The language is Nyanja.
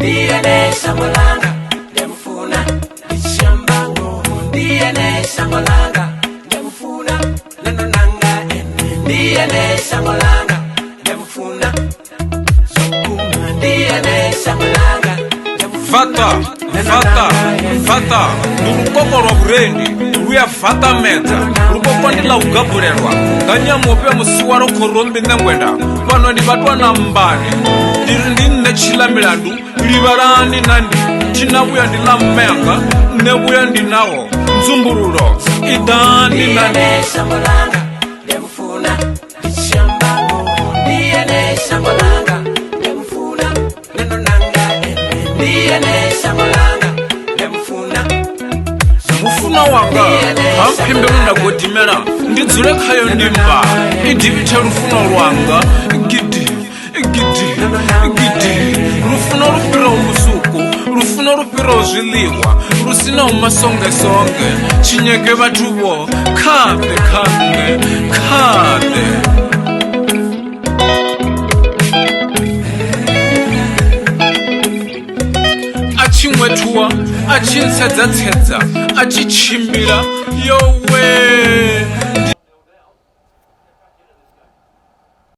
Ndiye shamolanga ndemfuna ishambango Ndiye shamolanga ndemfuna nanonanga Ndiye shamolanga ndemfuna sokuma Ndiye shamolanga Fata Nurukoko rwa burendi Ruya fata meta Rukoko ndila ugabulelwa Kanyamope musiwaro korombi nengwenda Pano ndi batwa na mbani Ndi chila milandu Libarani nandi Chinabuya ndila mmenga Nebuya ndinawo Nzumburulo Idani nandi Ndiye shamolanga ndemfuna ishambango Ndiye shamolanga ndemfuna nanonanga Ndiye shamolanga ndemfuna Mufuna wanga Hampimbe ndagodimela Ndidzule khayo ndimba Idibite rufuno rwanga Gidi Rufuno rupira umusuku Rufuno rupira uziliwa Rusina umasonge Chinyeke batubo Kade Achimwetua Achinsedza Achichimbira Yowe